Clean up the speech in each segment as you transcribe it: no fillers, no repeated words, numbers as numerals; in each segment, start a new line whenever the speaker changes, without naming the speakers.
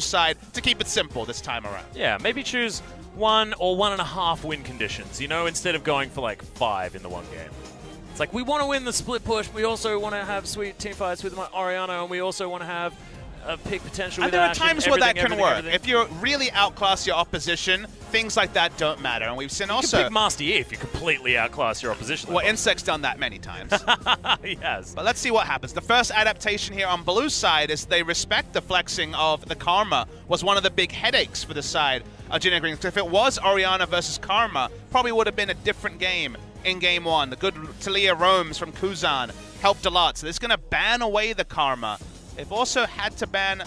blue side to keep it simple this time around.
Yeah, maybe choose 1 or 1.5 win conditions, you know, instead of going for like 5 in the one game. It's like, we want to win the split push, we also want to have sweet team fights with my Orianna, and we also want to have a pick potential with
And there are
Ashe,
times where that can work.
everything.
If you really outclass your opposition, things like that don't matter. And we've seen
You
also...
can pick Master Yi if you completely outclass your opposition.
Well, Insect's done that many times.
Yes.
But let's see what happens. The first adaptation here on blue side is they respect the flexing of the Karma was one of the big headaches for the side of Jin Air Green. If it was Orianna versus Karma, probably would have been a different game in game 1. The good Talia roams from Kuzan helped a lot. So this is going to ban away the Karma. They've also had to ban...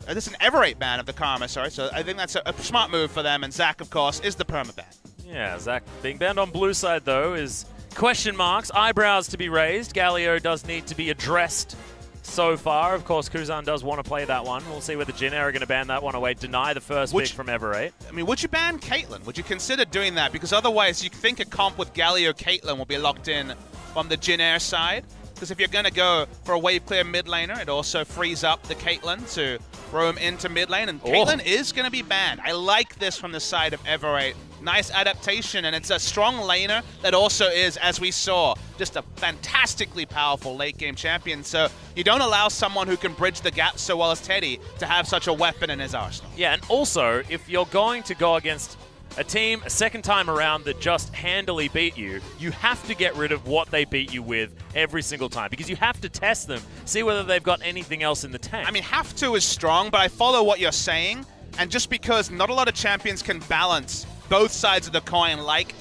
this is an Ever8 ban of the Karma, sorry. So I think that's a smart move for them. And Zach, of course, is the permaban.
Yeah, Zach being banned on blue side, though, is question marks, eyebrows to be raised. Galio does need to be addressed so far. Of course, Kuzan does want to play that one. We'll see whether Jin Air are going to ban that one away, deny the first pick from Ever8.
I mean, would you ban Caitlyn? Would you consider doing that? Because otherwise, you think a comp with Galio Caitlyn will be locked in from the Jin Air side. Because if you're going to go for a wave clear mid laner, it also frees up the Caitlyn to roam into mid lane. And Caitlyn is going to be banned. I like this from the side of Ever8. Nice adaptation, and it's a strong laner that also is, as we saw, just a fantastically powerful late game champion. So you don't allow someone who can bridge the gap so well as Teddy to have such a weapon in his arsenal.
Yeah, and also, if you're going to go against a team a second time around that just handily beat you, you have to get rid of what they beat you with every single time, because you have to test them, see whether they've got anything else in the tank.
I mean, have to is strong, but I follow what you're saying, and just because not a lot of champions can balance both sides of the coin like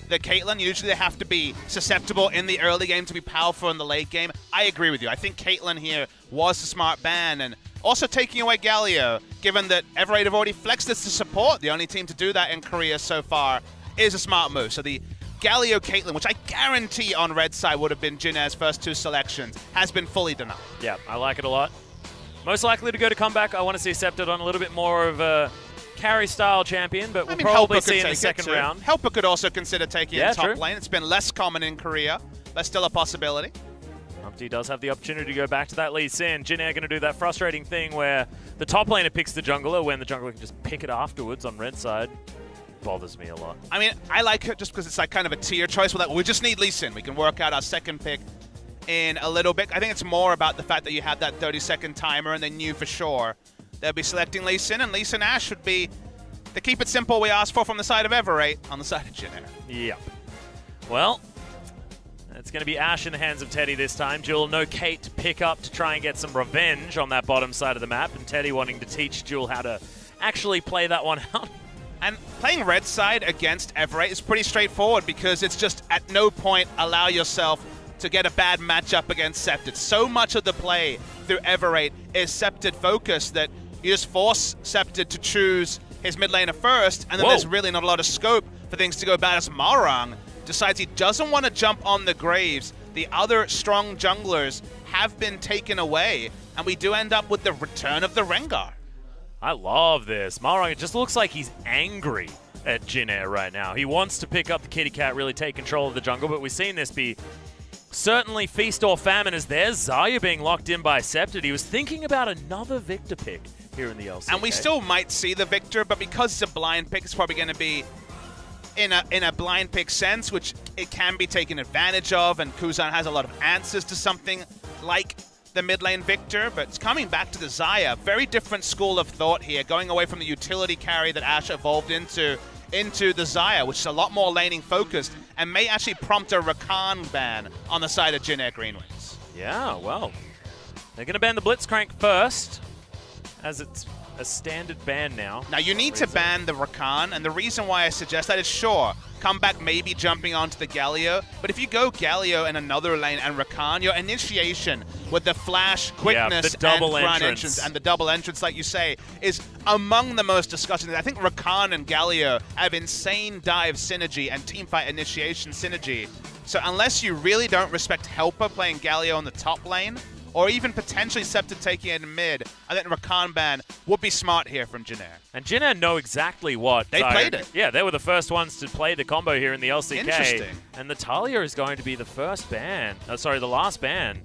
the Caitlyn, usually they have to be susceptible in the early game to be powerful in the late game. I agree with you. I think Caitlyn here was a smart ban, and also taking away Galio, given that Ever8 have already flexed this to support. The only team to do that in Korea so far is a smart move. So the Galio Caitlyn, which I guarantee on red side would have been Jin Air's first 2 selections, has been fully denied.
Yeah, I like it a lot. Most likely to go to comeback, I want to see Sceptred on a little bit more of a carry-style champion, but we'll probably see in the second round.
Helper could also consider taking in top
true.
lane. It's been less common in Korea, but still a possibility.
Humpty does have the opportunity to go back to that Lee Sin. Jin Air going to do that frustrating thing where the top laner picks the jungler when the jungler can just pick it afterwards on red side. Bothers me a lot.
I mean, I like it just because it's like kind of a tier choice. We just need Lee Sin. We can work out our second pick in a little bit. I think it's more about the fact that you have that 30-second timer and they knew for sure they'll be selecting Lee Sin, and Lee Sin Ashe would be the keep it simple we asked for from the side of Ever8 on the side of Jin Air.
Yep. Well, it's going to be Ashe in the hands of Teddy this time. Jewel, no Kate to pick up to try and get some revenge on that bottom side of the map, and Teddy wanting to teach Jewel how to actually play that one out.
And playing red side against Ever8 is pretty straightforward because it's just at no point allow yourself to get a bad matchup against Sceptred. So much of the play through Ever8 is Sceptred focused that you just force Sceptred to choose his mid laner first, and then there's really not a lot of scope for things to go bad as Marang decides he doesn't want to jump on the Graves. The other strong junglers have been taken away, and we do end up with the return of the Rengar.
I love this. Marang, it just looks like he's angry at Jin Air right now. He wants to pick up the kitty cat, really take control of the jungle, but we've seen this be certainly feast or famine as there's Zarya being locked in by Sceptred. He was thinking about another Victor pick here in the LCK.
And we still might see the Victor, but because it's a blind pick, it's probably going to be in a blind pick sense, which it can be taken advantage of, and Kuzan has a lot of answers to something like the mid lane Victor, but it's coming back to the Zarya. Very different school of thought here, going away from the utility carry that Ashe evolved into the Zarya, which is a lot more laning focused, and may actually prompt a Rakan ban on the side of Jin Air Greenwings.
Yeah, well, they're going to ban the Blitzcrank first, as it's a standard ban now.
Now, you need to ban the Rakan, and the reason why I suggest that is, sure, comeback maybe jumping onto the Galio, but if you go Galio in another lane and Rakan, your initiation with the flash, quickness,
the double
and front
entrance.
and the double entrance, like you say, is among the most disgusting. I think Rakan and Galio have insane dive synergy and teamfight initiation synergy. So unless you really don't respect Helper playing Galio in the top lane, or even potentially Sceptred taking it in mid, I think Rakan ban would be smart here from Jin Air.
And Jin Air know exactly what
they played it.
Yeah, they were the first ones to play the combo here in the LCK.
Interesting.
And the Talia is going to be the first ban. The last ban.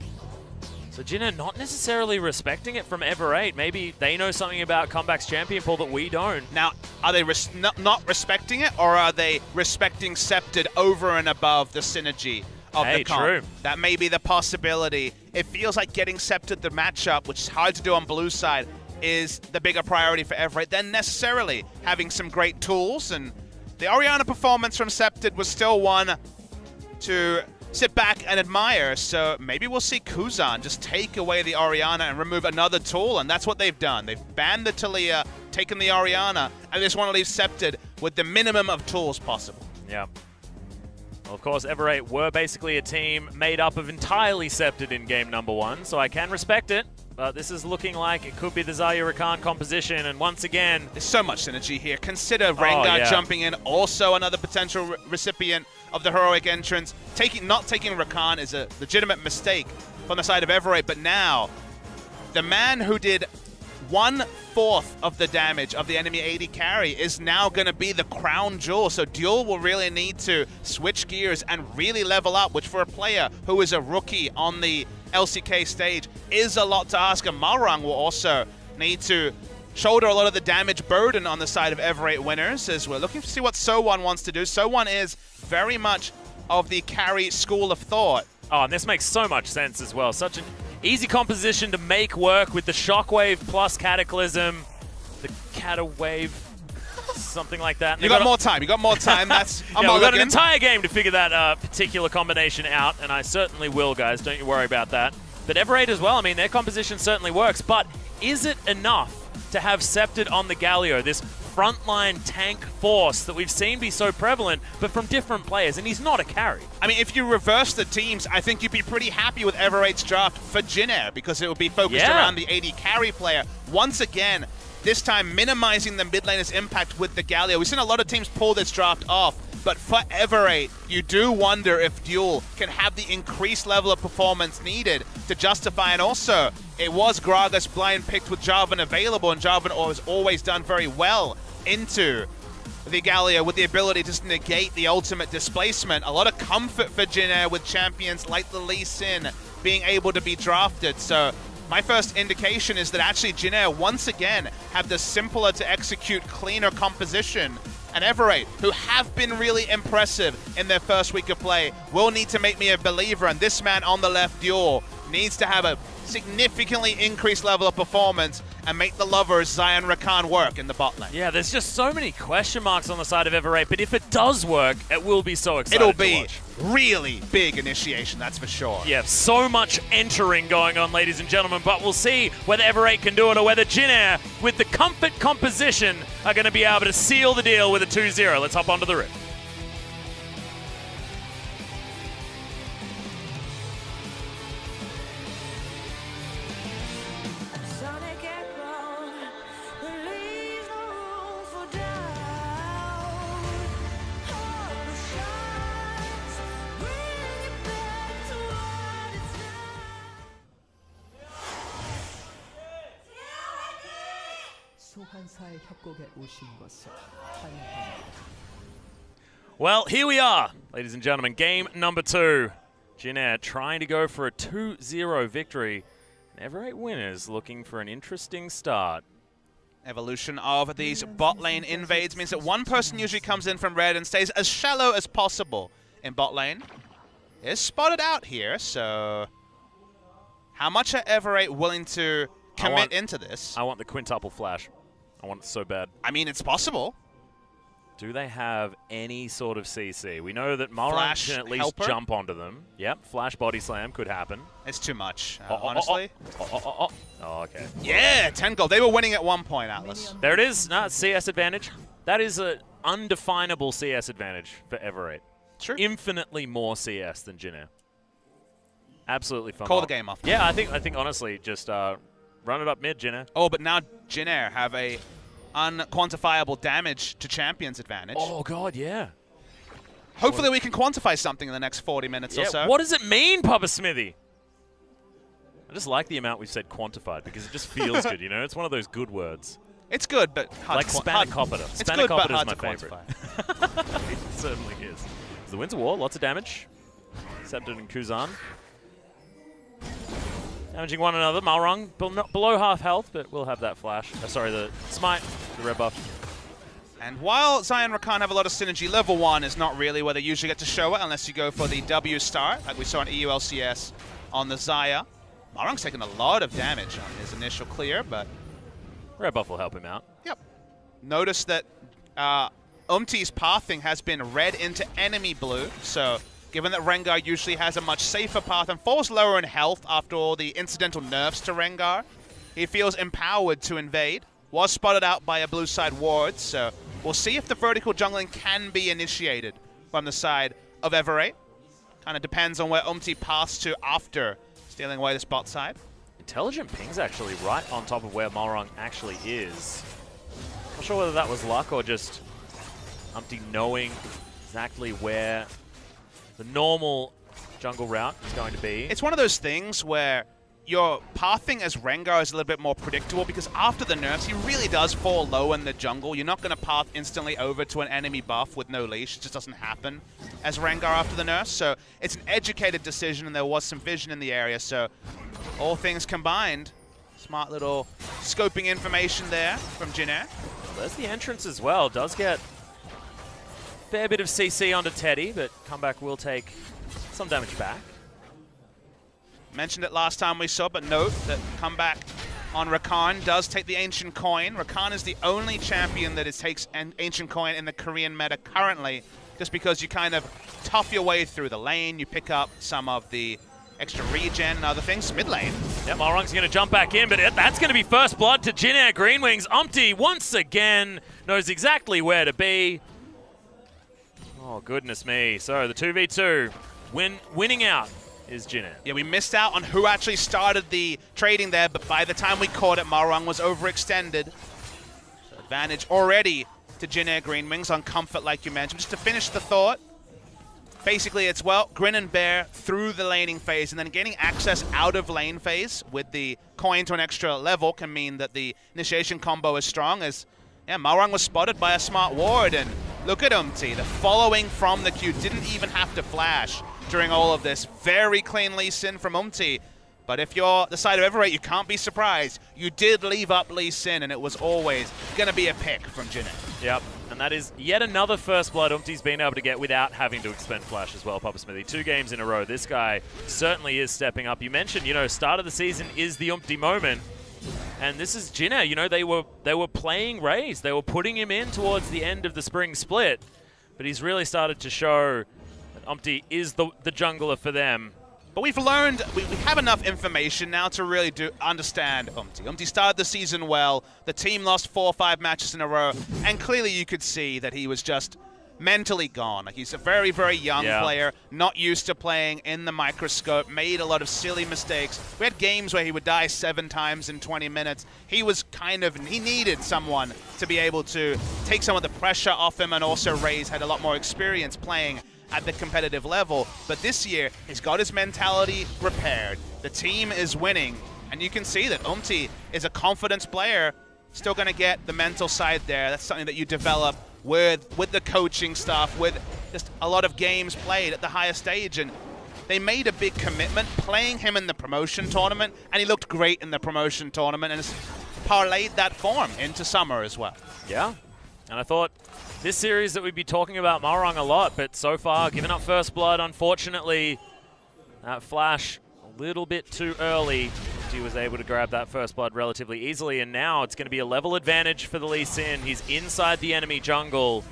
So Jin not necessarily respecting it from Ever8. Maybe they know something about Comeback's champion pool that we don't.
Now, are they not respecting it, or are they respecting Scepted over and above the synergy of the comp?
True.
That may be the possibility. It feels like getting Scepted the matchup, which is hard to do on blue side, is the bigger priority for Ever8 than necessarily having some great tools. And the Orianna performance from Scepted was still one to sit back and admire, so maybe we'll see Kuzan just take away the Orianna and remove another tool, and that's what they've done. They've banned the Taliyah, taken the Orianna, and they just want to leave Scepted with the minimum of tools possible.
Yeah. Well, of course, Ever8 were basically a team made up of entirely Scepted in game number 1, so I can respect it. But this is looking like it could be the Zarya Rakan composition, and once again...
There's so much synergy here. Consider Rengar jumping in, also another potential recipient of the heroic entrance. Not taking Rakan is a legitimate mistake from the side of Ever8, but now, the man who did 1/4 of the damage of the enemy AD carry is now going to be the crown jewel, so Duel will really need to switch gears and really level up, which for a player who is a rookie on the LCK stage is a lot to ask, and Malrang will also need to shoulder a lot of the damage burden on the side of Ever8 winners, as we're looking to see what So1 wants to do. So1 is very much of the carry school of thought.
Oh, and this makes so much sense as well. Such an easy composition to make work with the Shockwave plus Cataclysm, the Catawave, something like that.
You got more time. You got more time. That's
we've got an entire game to figure that particular combination out, and I certainly will, guys. Don't you worry about that. But Ever8 as well, I mean, their composition certainly works, but is it enough to have Scepted on the Galio, this frontline tank force that we've seen be so prevalent, but from different players, and he's not a carry?
I mean, if you reverse the teams, I think you'd be pretty happy with Ever8's draft for Jin because it would be focused around the AD carry player. Once again, this time minimizing the mid laner's impact with the Galio. We've seen a lot of teams pull this draft off, but for Ever8, you do wonder if Duel can have the increased level of performance needed to justify, and also, it was Gragas blind picked with Jarvan available, and Jarvan has always done very well into the Galio with the ability to just negate the ultimate displacement. A lot of comfort for Jin with champions like the Lee Sin being able to be drafted, so my first indication is that actually Jin once again have the simpler to execute, cleaner composition. And Ever8, who have been really impressive in their first week of play, will need to make me a believer. And this man on the left, Duel, needs to have a significantly increased level of performance and make the lovers Zion Rakan work in the bot lane.
Yeah, there's just so many question marks on the side of Ever8, but if it does work, it will be so exciting.
It'll be really big initiation, that's for sure.
Yeah, so much entering going on, ladies and gentlemen, but we'll see whether Ever8 can do it or whether Jin with the comfort composition, are going to be able to seal the deal with a 2-0. Let's hop onto the Rift. Well, here we are, ladies and gentlemen. Game number 2. Jin trying to go for a 2-0 victory. And Ever8 winners looking for an interesting start.
Evolution of these bot lane invades means that one person usually comes in from red and stays as shallow as possible in bot lane. Is spotted out here, so how much are Ever8 willing to commit into this?
I want the quintuple flash. I want it so bad.
I mean, it's possible.
Do they have any sort of CC? We know that Malrang can at least jump onto them. Yep, flash body slam could happen.
It's too much, honestly.
Oh, okay.
Yeah, 10 gold. They were winning at one point, Atlas.
There it is. No, CS advantage. That is an undefinable CS advantage for Ever8.
Sure.
Infinitely more CS than Jin. Absolutely fun.
Call the game off.
Yeah, I think honestly, just run it up mid, Jin.
Oh, but now Jin have a unquantifiable damage to champions advantage.
Oh, God, yeah.
Hopefully we can quantify something in the next 40 minutes or so.
What does it mean, Papa Smithy? I just like the amount we've said quantified because it just feels good, you know? It's one of those good words.
It's good, but hard
like Spanakopita. Spanakopita is my favorite. It certainly is. The Winds of War, lots of damage. Scepted and Kuzan. Damaging one another. Malrung below half health, but we'll have that flash. Sorry, the smite, the red buff.
And while Zion Rakan have a lot of synergy, level 1 is not really where they usually get to show it unless you go for the W star, like we saw in EU LCS on the Xayah. Malrung's taking a lot of damage on his initial clear, but...
Red buff will help him out.
Yep. Notice that Umti's pathing has been red into enemy blue, so given that Rengar usually has a much safer path and falls lower in health after all the incidental nerfs to Rengar, he feels empowered to invade. Was spotted out by a blue side ward, so we'll see if the vertical jungling can be initiated from the side of Ever8. Kind of depends on where Umti paths to after stealing away the spot side.
Intelligent ping's actually right on top of where Malrung actually is. Not sure whether that was luck or just Umti knowing exactly where the normal jungle route is going to be.
It's one of those things where your pathing as Rengar is a little bit more predictable because after the nerfs, he really does fall low in the jungle. You're not going to path instantly over to an enemy buff with no leash. It just doesn't happen as Rengar after the nerfs. So it's an educated decision, and there was some vision in the area. So all things combined, smart little scoping information there from Jinair.
There's the entrance as well. Does get a fair bit of CC onto Teddy, but comeback will take some damage back.
Mentioned it last time we saw, but note that comeback on Rakan does take the Ancient Coin. Rakan is the only champion that takes an Ancient Coin in the Korean meta currently, just because you kind of tough your way through the lane, you pick up some of the extra regen and other things. Mid lane.
Yep, Malrung's going to jump back in, but that's going to be first blood to Jinair Greenwings. Umti once again knows exactly where to be. Oh, goodness me. So the 2v2, winning out is Jinair.
Yeah, we missed out on who actually started the trading there, but by the time we caught it, Malrung was overextended. So advantage already to Jinair Greenwings on comfort, like you mentioned. Just to finish the thought, basically it's, well, grin and bear through the laning phase, and then getting access out of lane phase with the coin to an extra level can mean that the initiation combo is strong, as Malrung was spotted by a smart ward, and look at Umti, the following from the queue, didn't even have to flash during all of this. Very clean Lee Sin from Umti. But if you're the side of Ever8, you can't be surprised. You did leave up Lee Sin, and it was always going to be a pick from Jinair.
Yep, and that is yet another first blood Umti's been able to get without having to expend flash as well, Papa Smithy. 2 games in a row. This guy certainly is stepping up. You mentioned, start of the season is the Umti moment. And this is Jinair. They were playing Raze. They were putting him in towards the end of the spring split. But he's really started to show that Umti is the jungler for them.
But we've learned, we have enough information now to really understand Umti. Umti started the season well. The team lost 4 or 5 matches in a row. And clearly you could see that he was just mentally gone. Like, he's a very, very young player, not used to playing in the microscope, made a lot of silly mistakes. We had games where he would die 7 times in 20 minutes. He needed someone to be able to take some of the pressure off him, and also Raze had a lot more experience playing at the competitive level. But this year, he's got his mentality repaired. The team is winning, and you can see that Umti is a confidence player, still going to get the mental side there. That's something that you develop with the coaching stuff, with just a lot of games played at the highest stage. And they made a big commitment playing him in the promotion tournament, and he looked great in the promotion tournament, and has parlayed that form into summer as well.
Yeah, and I thought this series that we'd be talking about Malrung a lot, but so far, giving up first blood, unfortunately, that flash a little bit too early. He was able to grab that first blood relatively easily, and now it's going to be a level advantage for the Lee Sin. He's inside the enemy jungle,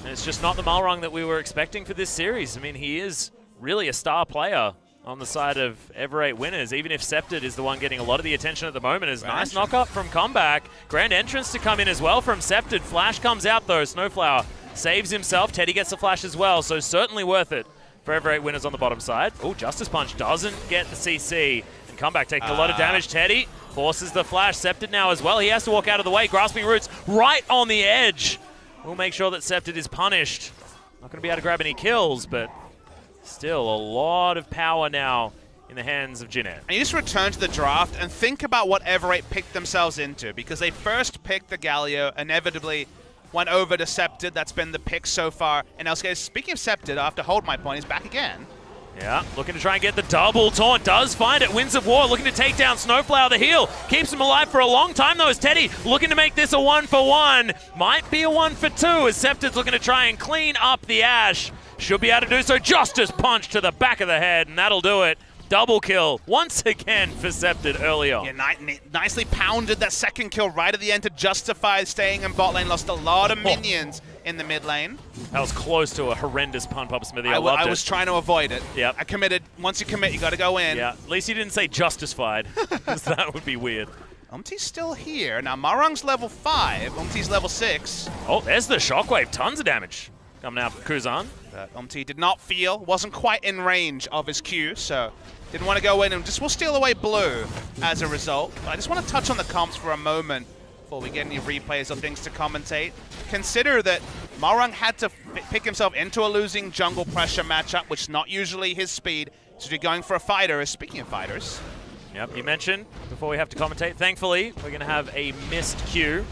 and it's just not the Malrung that we were expecting for this series. I mean, he is really a star player on the side of Ever8 winners, even if Scepted is the one getting a lot of the attention at the moment. Is nice knock-up from Comeback. Grand entrance to come in as well from Scepted. Flash comes out though. Snowflower saves himself. Teddy gets the flash as well, so certainly worth it for Ever8 winners on the bottom side. Oh, Justice Punch doesn't get the CC. And Comeback taking a lot of damage. Teddy forces the flash. Scepted now as well. He has to walk out of the way. Grasping Roots right on the edge. We'll make sure that Scepted is punished. Not going to be able to grab any kills, but still a lot of power now in the hands of Jinair. And
you just return to the draft and think about what Ever8 picked themselves into, because they first picked the Galio, inevitably went over to Scepted. That's been the pick so far in LCK. Speaking of Scepted, I have to hold my point, he's back again.
Yeah, looking to try and get the double taunt. Does find it. Winds of War looking to take down Snowflower, the heal. Keeps him alive for a long time, though, as Teddy looking to make this a 1-for-1. Might be a 1-for-2 as Scepted's looking to try and clean up the Ashe. Should be able to do so. Justice punch to the back of the head, and that'll do it. Double kill once again for Scepted early on.
Yeah, nicely pounded that second kill right at the end to justify staying in bot lane. Lost a lot of minions in the mid lane.
That was close to a horrendous pun, Papa Smithy. I loved it.
I was trying to avoid it.
Yep.
I committed. Once you commit, you got to go in.
Yeah, at least you didn't say justified, because that would be weird.
Umti's still here. Now, Marung's level 5. Umti's level 6.
Oh, there's the shockwave. Tons of damage coming out from Kuzan.
Umti did not feel, wasn't quite in range of his Q, so didn't want to go in and just will steal away blue as a result. But I just want to touch on the comps for a moment before we get any replays or things to commentate. Consider that Marung had to pick himself into a losing jungle pressure matchup, which is not usually his speed. So you're going for a fighter. Speaking of fighters.
Yep, you mentioned before we have to commentate. Thankfully, we're going to have a missed Q.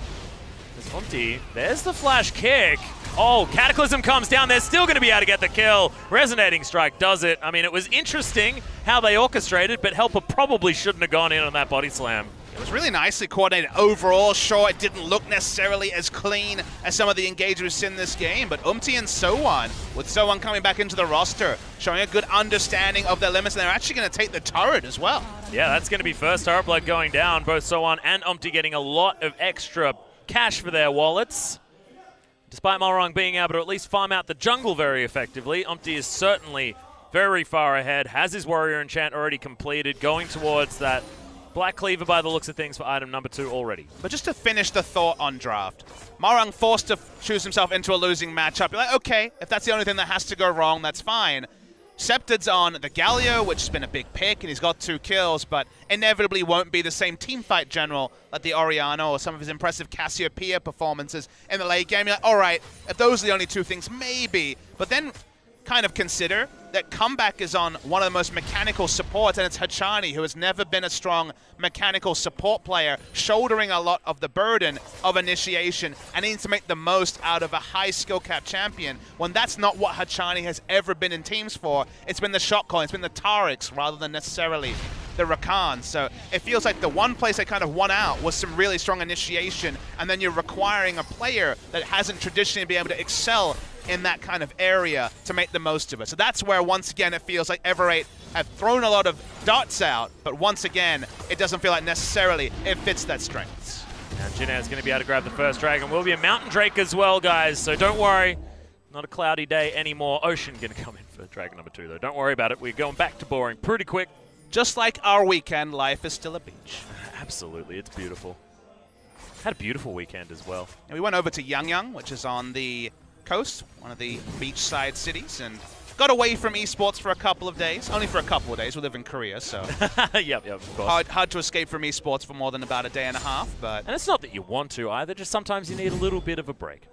There's Umti. There's the flash kick. Oh, Cataclysm comes down. They're still going to be able to get the kill. Resonating Strike does it. I mean, it was interesting how they orchestrated, but Helper probably shouldn't have gone in on that body slam.
It was really nicely coordinated overall. Sure, it didn't look necessarily as clean as some of the engagers in this game, but Umti and So1, with So1 coming back into the roster, showing a good understanding of their limits, and they're actually going to take the turret as well. Yeah,
that's going to be first turret blood going down. Both So1 and Umti getting a lot of extra cash for their wallets. Despite Marung being able to at least farm out the jungle very effectively, Umti is certainly very far ahead, has his Warrior Enchant already completed, going towards that Black Cleaver by the looks of things for item number 2 already.
But just to finish the thought on draft, Marung forced to choose himself into a losing matchup. You're like, okay, if that's the only thing that has to go wrong, that's fine. Scepted's on the Galio, which has been a big pick, and he's got 2 kills, but inevitably won't be the same teamfight general like the Oriano or some of his impressive Cassiopeia performances in the late game. You're like, all right, if those are the only 2 things, maybe. But then kind of consider that Comeback is on one of the most mechanical supports, and it's Hachani, who has never been a strong mechanical support player, shouldering a lot of the burden of initiation and needs to make the most out of a high skill cap champion when that's not what Hachani has ever been in teams for. It's been the shot calling, it's been the Tariks rather than necessarily the Rakan. So it feels like the one place they kind of won out was some really strong initiation, and then you're requiring a player that hasn't traditionally been able to excel in that kind of area to make the most of it. So that's where, once again, it feels like Ever8 have thrown a lot of darts out, but once again, it doesn't feel like necessarily it fits their strengths.
Now Jinna's going to be able to grab the first dragon. Will be a Mountain Drake as well, guys, so don't worry. Not a cloudy day anymore. Ocean going to come in for dragon number 2, though. Don't worry about it. We're going back to boring pretty quick.
Just like our weekend, life is still a beach.
Absolutely, it's beautiful. Had a beautiful weekend as well.
And we went over to Yangyang, which is on the coast, one of the beachside cities, and got away from esports for a couple of days. Only for a couple of days. We live in Korea, so
yep, of course.
Hard to escape from esports for more than about a day and a half. But
and it's not that you want to either. Just sometimes you need a little bit of a break.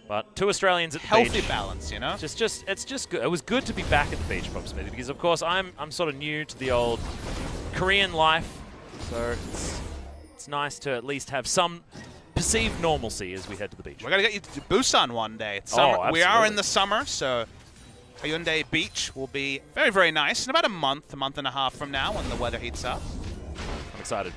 But 2 Australians at the beach.
Healthy balance, you know.
It's just good. It was good to be back at the beach, Pop Smithy, because of course I'm sort of new to the old Korean life, so it's nice to at least have some perceived normalcy as we head to the beach.
We're going to get you to Busan one day. It's summer. We are in the summer, so Hyundai Beach will be very, very nice in about a month and a half from now when the weather heats up.
I'm excited.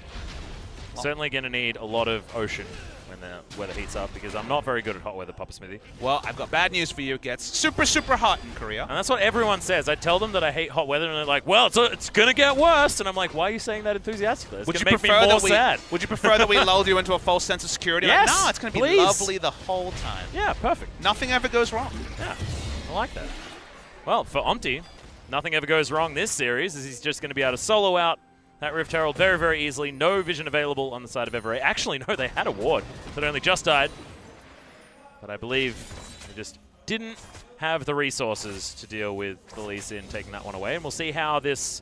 Certainly going to need a lot of ocean when the weather heats up, because I'm not very good at hot weather, Papa Smithy.
Well, I've got bad news for you. It gets super, super hot in Korea.
And that's what everyone says. I tell them that I hate hot weather, and they're like, well, it's going to get worse. And I'm like, why are you saying that enthusiastically? It's going to make me more sad.
Would you prefer that we lulled you into a false sense of security?
Yes,
like, no, it's going to be lovely the whole time.
Yeah, perfect.
Nothing ever goes wrong.
Yeah, I like that. Well, for Umti, nothing ever goes wrong this series, as he's just going to be able to solo out that Rift Herald very, very easily. No vision available on the side of Ever8. Actually, no, they had a ward that only just died. But I believe they just didn't have the resources to deal with the Lee Sin taking that one away. And we'll see how this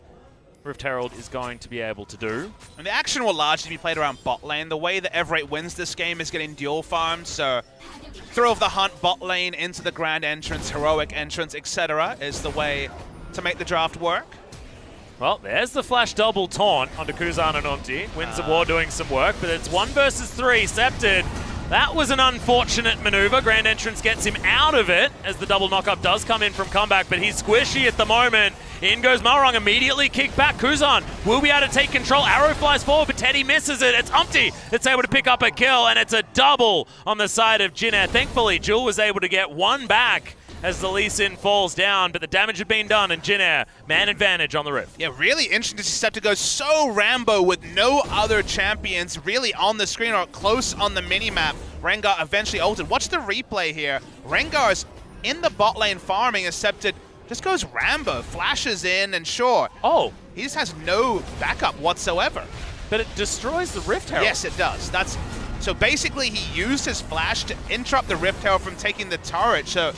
Rift Herald is going to be able to do.
And the action will largely be played around bot lane. The way that Ever8 wins this game is getting dual farmed, so thrill of the hunt bot lane into the grand entrance, heroic entrance, etc. is the way to make the draft work.
Well, there's the flash double taunt onto Kuzan and Umti. Winds of War doing some work, but it's 1 versus 3. Scepted That was an unfortunate maneuver. Grand Entrance gets him out of it as the double knockup does come in from comeback, but he's squishy at the moment. In goes Malrang, immediately kicked back. Kuzan will be able to take control. Arrow flies forward, but Teddy misses it. It's Umpty that's able to pick up a kill, and it's a double on the side of Jin Air. Thankfully, Jewel was able to get one back as the Lee Sin falls down, but the damage had been done, and Jin Air, man advantage on the Rift.
Yeah, really interesting to see Scepter go so Rambo with no other champions really on the screen or close on the minimap. Rengar eventually ulted. Watch the replay here. Rengar's in the bot lane farming as Scepter just goes Rambo, flashes in, and sure.
Oh.
He just has no backup whatsoever.
But it destroys the Rift Herald.
Yes, it does. So basically he used his flash to interrupt the Rift Herald from taking the turret. So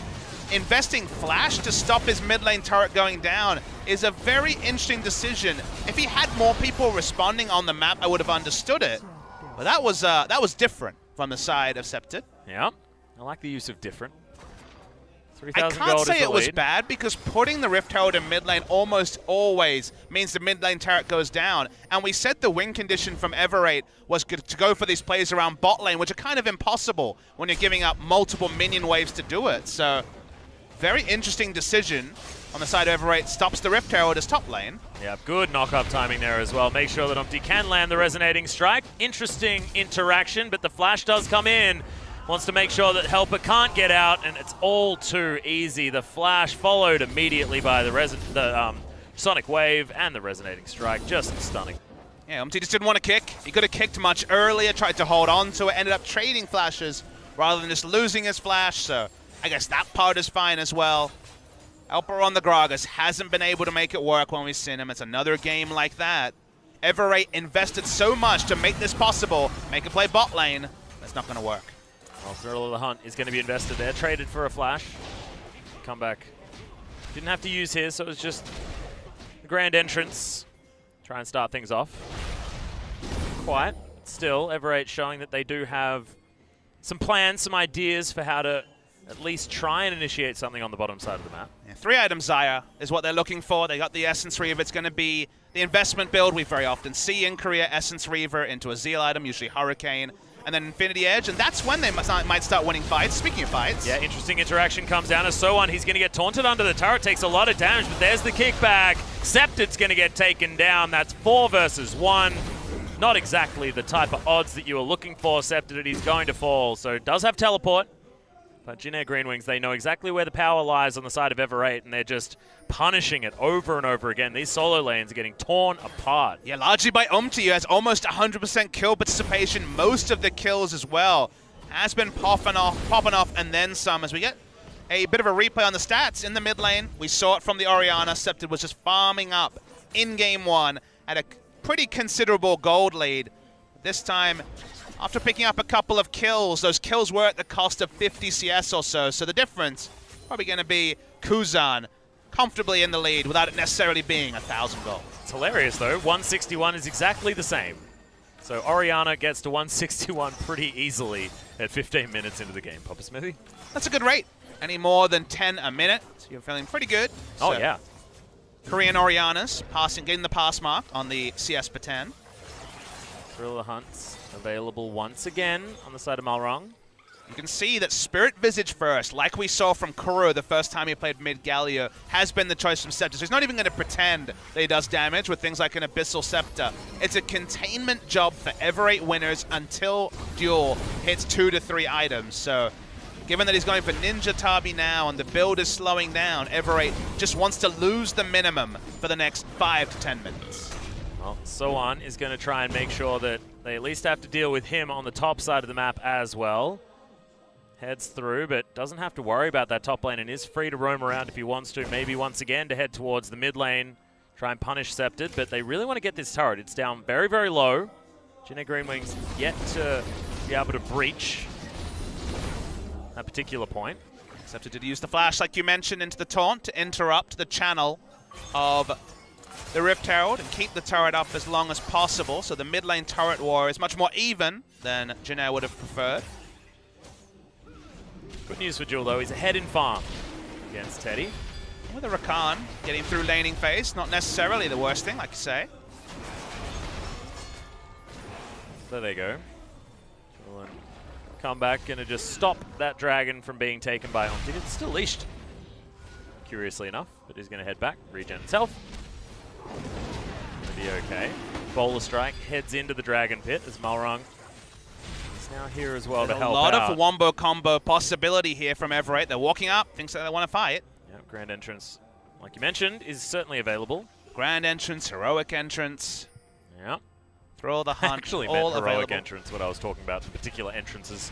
investing flash to stop his mid lane turret going down is a very interesting decision. If he had more people responding on the map, I would have understood it. But that was different from the side of Scepter.
Yeah, I like the use of different.
I can't say it was bad because putting the Rift Herald in mid lane almost always means the mid lane turret goes down. And we said the win condition from Ever8 was good to go for these plays around bot lane, which are kind of impossible when you're giving up multiple minion waves to do it. So very interesting decision on the side of Ever8. Stops the Rift Herald as top lane.
Yeah, good knock-up timing there as well. Make sure that Umpty can land the resonating strike. Interesting interaction, but the flash does come in. Wants to make sure that Helper can't get out, and it's all too easy. The flash followed immediately by the Sonic Wave and the resonating strike. Just stunning.
Yeah, Umpty just didn't want to kick. He could have kicked much earlier, tried to hold on to it, ended up trading flashes rather than just losing his flash, so I guess that part is fine as well. Helper on the Gragas hasn't been able to make it work when we've seen him. It's another game like that. Ever8 invested so much to make this possible, make a play bot lane. That's not going to work.
Well, Thrill of the Hunt is going to be invested there. Traded for a flash. Comeback. Didn't have to use his, so it was just the Grand Entrance. Try and start things off. Quiet. Still, Ever8 showing that they do have some plans, some ideas for how to at least try and initiate something on the bottom side of the map.
Yeah, 3-item Xayah is what they're looking for. They got the Essence Reaver. It's going to be the investment build we very often see in Korea. Essence Reaver into a Zeal item, usually Hurricane, and then Infinity Edge, and that's when they might start winning fights. Speaking of fights.
Yeah, interesting interaction comes down as Soan. He's going to get taunted under the turret, takes a lot of damage, but there's the kickback. Scepted's going to get taken down. That's 4 versus 1. Not exactly the type of odds that you were looking for, Scepted. He's going to fall, so it does have teleport. But Jin Air Greenwings, they know exactly where the power lies on the side of Ever8, and they're just punishing it over and over again. These solo lanes are getting torn apart.
Yeah, largely by Umpty, who has almost 100% kill participation. Most of the kills as well has been popping off, and then some. As we get a bit of a replay on the stats in the mid lane, we saw it from the Orianna. Scepted was just farming up in game 1 at a pretty considerable gold lead. This time, after picking up a couple of kills, those kills were at the cost of 50 CS or so. So the difference probably going to be Kuzan comfortably in the lead without it necessarily being 1,000 gold.
It's hilarious though. 161 is exactly the same. So Orianna gets to 161 pretty easily at 15 minutes into the game. Papa Smithy?
That's a good rate. Any more than 10 a minute, so you're feeling pretty good.
Oh,
so,
yeah.
Korean Oriannas getting the pass mark on the CS per 10.
Thrill of the Hunts available once again on the side of Malrang.
You can see that Spirit Visage first, like we saw from Kuro the first time he played mid Galio, has been the choice from Scepter. So he's not even going to pretend that he does damage with things like an Abyssal Scepter. It's a containment job for Ever8 winners until Duel hits 2 to 3 items. So given that he's going for Ninja Tabi now and the build is slowing down, Ever8 just wants to lose the minimum for the next 5 to 10 minutes.
Well, Soan is going to try and make sure that they at least have to deal with him on the top side of the map as well. Heads through, but doesn't have to worry about that top lane and is free to roam around if he wants to. Maybe once again to head towards the mid lane, try and punish Scepted, but they really want to get this turret. It's down very, very low. Jin Air Greenwings yet to be able to breach that particular point.
Scepter did use the flash, like you mentioned, into the taunt to interrupt the channel of the Rift Herald and keep the turret up as long as possible. So the mid lane turret war is much more even than Jin Air would have preferred.
Good news for Jewel, though. He's ahead in farm against Teddy.
With a Rakan getting through laning phase, not necessarily the worst thing, like you say.
There they go. Jewel and Comeback gonna just stop that dragon from being taken by Omti. It's still leashed, curiously enough, but he's gonna head back, regen himself. Gonna be okay. Bowler Strike heads into the dragon pit as Malrang is now here as well to help out.
A lot of wombo combo possibility here from Ever8. They're walking up, thinks that they want to fight.
Yeah, Grand Entrance, like you mentioned, is certainly available.
Grand Entrance, Heroic Entrance.
Yeah.
Throw the hunt,
Actually
all
meant Heroic
available.
Entrance, what I was talking about, the particular entrances.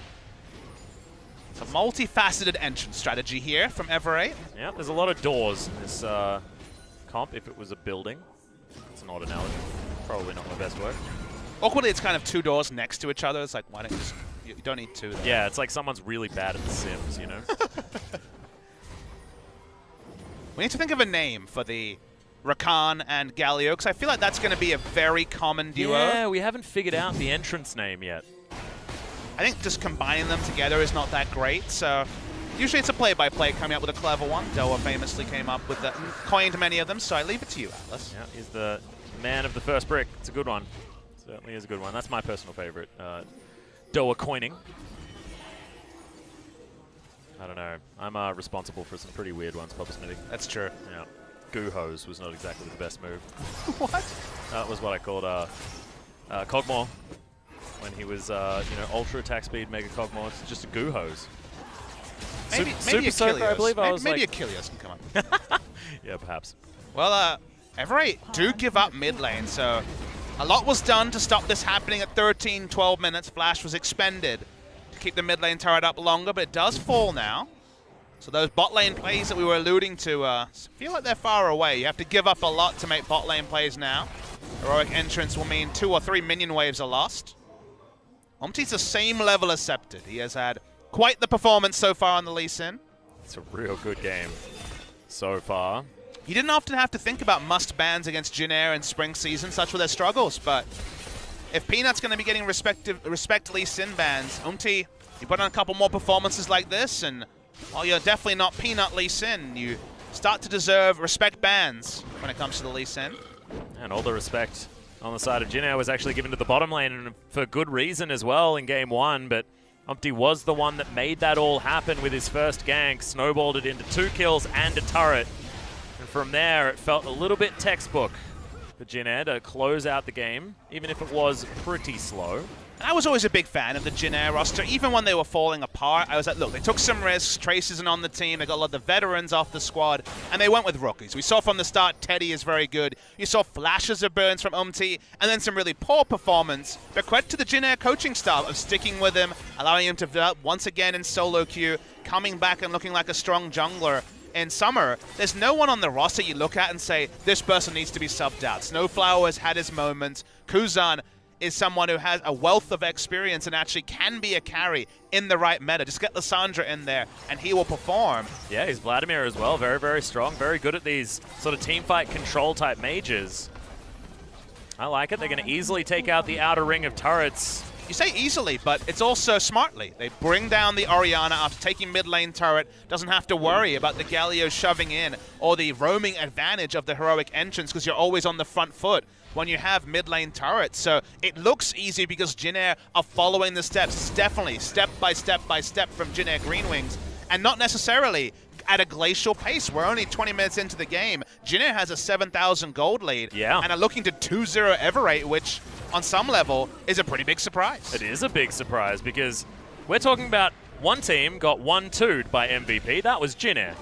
It's a multifaceted entrance strategy here from Ever8.
Yeah, there's a lot of doors in this comp. If it was a building, it's an odd analogy. Probably not my best work.
Awkwardly, it's kind of two doors next to each other. It's like, why don't you just, you don't need two there.
Yeah, it's like someone's really bad at The Sims, you know?
We need to think of a name for the Rakan and Galio, because I feel like that's going to be a very common duo.
Yeah, we haven't figured out the entrance name yet.
I think just combining them together is not that great, so usually it's a play-by-play coming up with a clever one. Doa famously came up with coined many of them, so I leave it to you, Atlas.
Yeah, he's the man of the first brick. It's a good one. Certainly is a good one. That's my personal favorite. Doa coining. I don't know. I'm responsible for some pretty weird ones, Papa Smitty.
That's true.
Yeah. Goo hose was not exactly the best move.
What?
That was what I called Cogmore. When he was, ultra attack speed, mega Cogmore. It's just a goo hose.
Maybe
Super Soaker, I believe.
Maybe Achilles can come up.
Yeah, perhaps.
Well, Ever8 do give up mid lane, so a lot was done to stop this happening at 13, 12 minutes. Flash was expended to keep the mid lane turret up longer, but it does fall now. So those bot lane plays that we were alluding to feel like they're far away. You have to give up a lot to make bot lane plays now. Heroic Entrance will mean 2 or 3 minion waves are lost. Omti's the same level as Scepted. He has had quite the performance so far on the Lee Sin.
It's a real good game so far.
You didn't often have to think about must bans against Jin Air in spring season, such were their struggles, but if Peanut's going to be getting respect Lee Sin bans, Omti, you put on a couple more performances like this, and while you're definitely not Peanut Lee Sin, you start to deserve respect bans when it comes to the Lee Sin.
And all the respect on the side of Jin Air was actually given to the bottom lane, and for good reason as well in game 1, but Omti was the one that made that all happen with his first gank, snowballed it into 2 kills and a turret. And from there, it felt a little bit textbook for Jin Air to close out the game, even if it was pretty slow.
And I was always a big fan of the Jin Air roster. Even when they were falling apart, I was like, look, they took some risks. Trace isn't on the team. They got a lot of the veterans off the squad, and they went with rookies. We saw from the start Teddy is very good. You saw flashes of burns from Omti, and then some really poor performance. But credit to the Jin Air coaching staff of sticking with him, allowing him to develop once again in solo queue, coming back and looking like a strong jungler. In summer, there's no one on the roster you look at and say, this person needs to be subbed out. Snowflower has had his moments. Kuzan is someone who has a wealth of experience and actually can be a carry in the right meta. Just get Lissandra in there, and he will perform.
Yeah, he's Vladimir as well. Very, very strong. Very good at these sort of teamfight control type mages. I like it. They're going to easily take out the outer ring of turrets.
You say easily, but it's also smartly. They bring down the Orianna after taking mid lane turret. Doesn't have to worry about the Galio shoving in or the roaming advantage of the Heroic Entrance because you're always on the front foot when you have mid lane turrets. So it looks easy because Jin Air are following the steps. It's definitely step by step from Jin Air Greenwings, and not necessarily at a glacial pace. We're only 20 minutes into the game. Jin Air has a 7,000 gold lead, and are looking to 2-0 Ever8, which on some level is a pretty big surprise.
It is a big surprise because we're talking about one team got 1-2'd by MVP. That was Jin Air.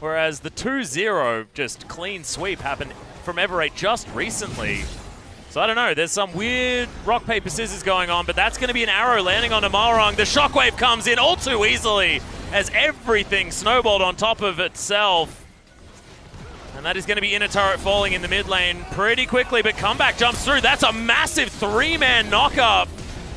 Whereas the 2-0 just clean sweep happened from Ever8 just recently. So I don't know, there's some weird rock, paper, scissors going on, but that's going to be an arrow landing on Malrang. The shockwave comes in all too easily as everything snowballed on top of itself. And that is going to be inner turret falling in the mid lane pretty quickly, but comeback jumps through. That's a massive 3-man knock-up,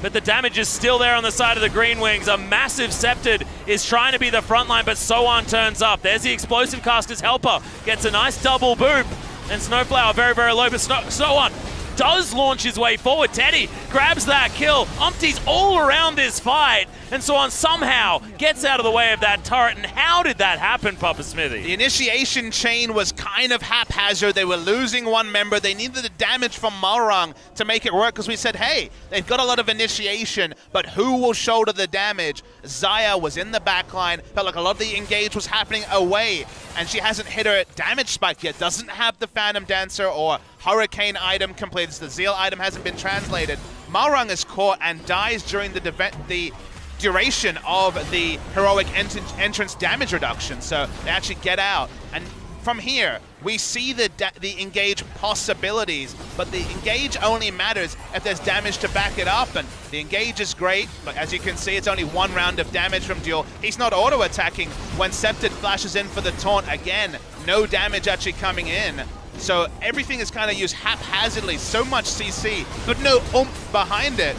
but the damage is still there on the side of the Greenwings. A massive Scepted is trying to be the front line, but Soan turns up. There's the Explosive Caster's helper. Gets a nice double boop, and Snowflower very, very low, but Soan does launch his way forward. Teddy grabs that kill. Umpty's all around this fight, and Sohan somehow gets out of the way of that turret. And how did that happen, Papa Smithy?
The initiation chain was kind of haphazard. They were losing one member. They needed the damage from Malrang to make it work, because we said, hey, they've got a lot of initiation, but who will shoulder the damage? Xayah was in the backline. Felt like a lot of the engage was happening away, and she hasn't hit her damage spike yet. Doesn't have the Phantom Dancer or Hurricane item completed. The Zeal item hasn't been translated. Malrang is caught and dies during the duration of the heroic entrance damage reduction, so they actually get out. And from here, we see the engage possibilities, but the engage only matters if there's damage to back it up, and the engage is great, but as you can see, it's only one round of damage from Duel. He's not auto-attacking when Sceptid flashes in for the taunt. Again, no damage actually coming in. So everything is kind of used haphazardly, so much CC, but no oomph behind it.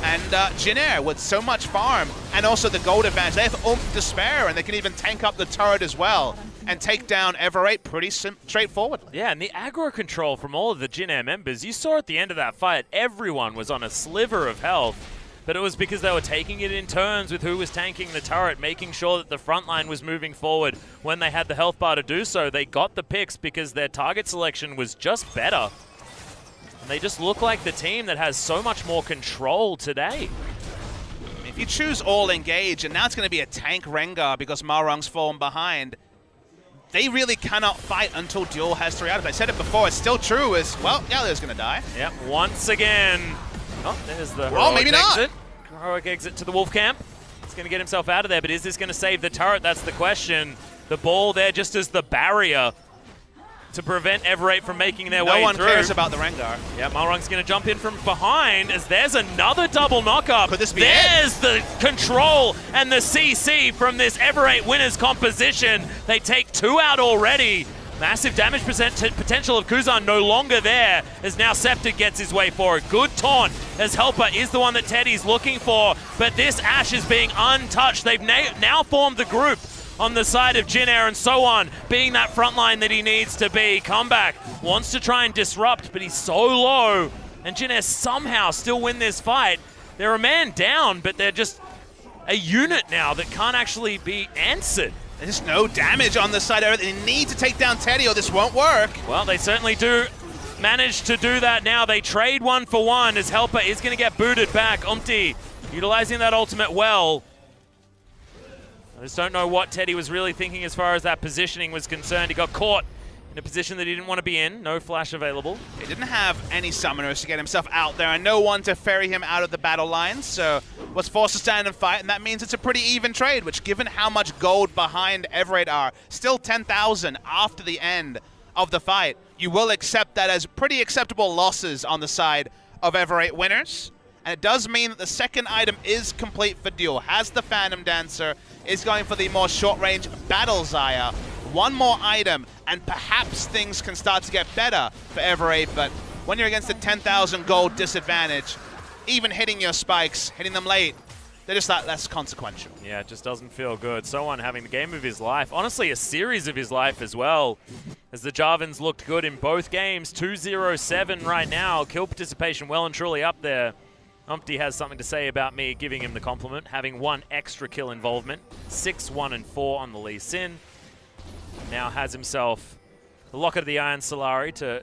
And Jin with so much farm, and also the gold advantage. They have oomph to spare, and they can even tank up the turret as well and take down Ever8 pretty straightforwardly.
Yeah, and the aggro control from all of the Jin members, you saw at the end of that fight, everyone was on a sliver of health, but it was because they were taking it in turns with who was tanking the turret, making sure that the front line was moving forward. When they had the health bar to do so, they got the picks because their target selection was just better. And they just look like the team that has so much more control today.
If you choose all engage, and now it's going to be a tank Rengar because Malrang's fallen behind, they really cannot fight until Duel has 3 items. I said it before, it's still true, is, well, Galio's going to die.
Yep, once again. Oh, there's the heroic
maybe not.
exit. Heroic exit to the Wolf Camp. He's going to get himself out of there, but is this going to save the turret? That's the question. The ball there just as the barrier to prevent Ever8 from making their way through.
No one cares about the Rengar.
Yeah, Malrang's going to jump in from behind as there's another double knockup.
Could this be
There's the control and the CC from this Ever8 winners composition. They take 2 out already. Massive damage potential of Kuzan no longer there, as now Sceptid gets his way forward. Good taunt, as Helper is the one that Teddy's looking for, but this Ashe is being untouched. They've now formed the group on the side of Jin and Sohan, being that front line that he needs to be. Comeback wants to try and disrupt, but he's so low, and Jin somehow still win this fight. They're a man down, but they're just a unit now that can't actually be answered.
There's just no damage on the side of it. They need to take down Teddy or this won't work.
Well, they certainly do manage to do that now. They trade 1 for 1 as Helper is going to get booted back. Umpty utilizing that ultimate well. I just don't know what Teddy was really thinking as far as that positioning was concerned. He got caught in a position that he didn't want to be in. No flash available.
He didn't have any summoners to get himself out there and no one to ferry him out of the battle lines, so was forced to stand and fight, and that means it's a pretty even trade, which given how much gold behind Ever8 are, still 10,000 after the end of the fight, you will accept that as pretty acceptable losses on the side of Ever8 winners. And it does mean that the second item is complete for Duel. Has the Phantom Dancer, is going for the more short-range Battle Xayah. One more item, and perhaps things can start to get better for Ever8, but when you're against a 10,000 gold disadvantage, even hitting your spikes, hitting them late, they're just that less consequential.
Yeah, it just doesn't feel good. Sohan having the game of his life. Honestly, a series of his life as well, as the Jarvans looked good in both games. 2-0-7 right now. Kill participation well and truly up there. Umpty has something to say about me giving him the compliment, having 1 extra kill involvement. 6-1-4 on the Lee Sin. Now has himself the Locket of the Iron Solari to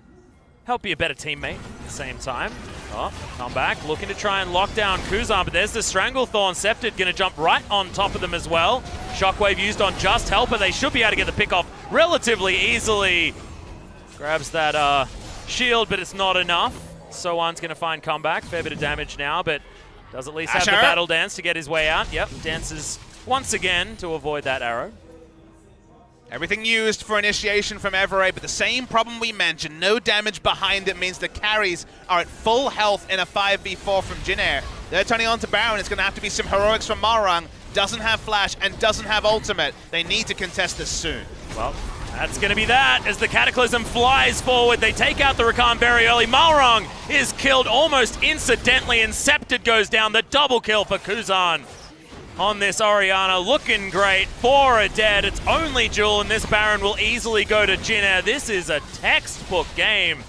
help be a better teammate at the same time. Oh, come back, looking to try and lock down Kuzan, but there's the Stranglethorn. Sceptid going to jump right on top of them as well. Shockwave used on just Helper. They should be able to get the pick off relatively easily. Grabs that shield, but it's not enough. Sohan's going to find comeback. Fair bit of damage now, but does at least have the battle dance to get his way out. Yep, dances once again to avoid that arrow.
Everything used for initiation from Ever8, but the same problem we mentioned. No damage behind it means the carries are at full health in a 5v4 from Jin. They're turning on to Baron. It's going to have to be some heroics from Malrang. Doesn't have flash and doesn't have ultimate. They need to contest this soon.
Well, that's going to be that as the Cataclysm flies forward. They take out the Rakan very early. Malrang is killed almost incidentally, and Sceptid goes down. The double kill for Kuzan on this Orianna. Looking great for a dead. It's only Jewel, and this Baron will easily go to Jin. This is a textbook game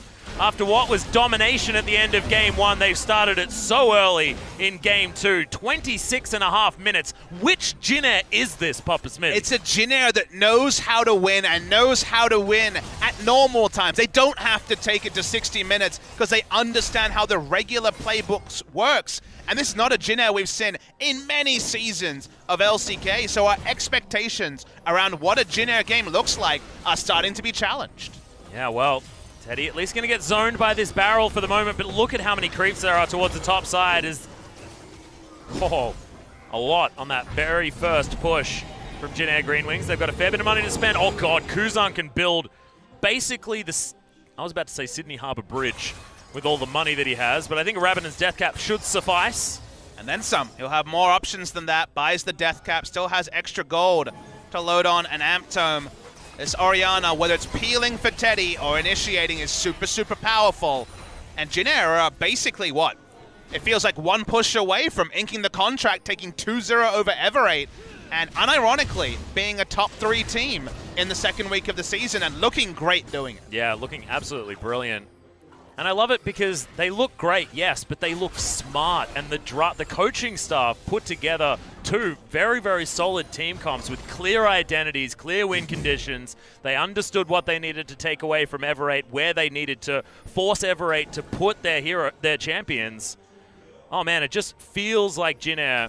After what was domination at the end of Game 1, they've started it so early in Game 2. 26.5 minutes. Which Jin Air is this, Papa Smith?
It's a Jin Air that knows how to win and knows how to win at normal times. They don't have to take it to 60 minutes because they understand how the regular playbooks works. And this is not a Jin Air we've seen in many seasons of LCK, so our expectations around what a Jin Air game looks like are starting to be challenged.
Yeah, well, Teddy at least going to get zoned by this barrel for the moment, but look at how many creeps there are towards the top side. A lot on that very first push from Jin Air Greenwings. They've got a fair bit of money to spend. Oh god, Kuzan can build basically this, I was about to say Sydney Harbour Bridge with all the money that he has, but I think a Rabadon's Death Cap should suffice.
And then some. He'll have more options than that. Buys the Death Cap, still has extra gold to load on an Amp Tome. This Orianna, whether it's peeling for Teddy or initiating, is super, super powerful. And Jin Air are basically what? It feels like one push away from inking the contract, taking 2-0 over Ever8, and unironically being a top 3 team in the second week of the season and looking great doing it.
Yeah, looking absolutely brilliant. And I love it because they look great, yes, but they look smart. And the coaching staff put together 2 very, very solid team comps with clear identities, clear win conditions. They understood what they needed to take away from Ever8, where they needed to force Ever8 to put their champions. Oh man, it just feels like Jin Air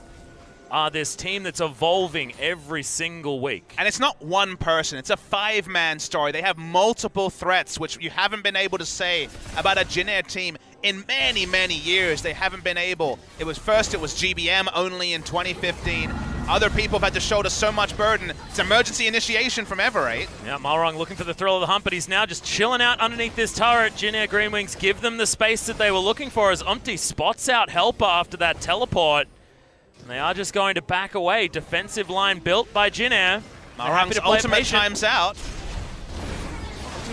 are this team that's evolving every single week. And
it's not one person, it's a 5-man story. They have multiple threats, which you haven't been able to say about a Jin Air team in many, many years. They haven't been able. It was GBM only in 2015. Other people have had to shoulder so much burden. It's emergency initiation from Ever8.
Yeah, Malrong looking for the thrill of the hump, but he's now just chilling out underneath this turret. Jin Air Greenwings give them the space that they were looking for as Umpty spots out Helper after that teleport. And they are just going to back away. Defensive line built by Jin Air.
Malrong's ultimate time's out.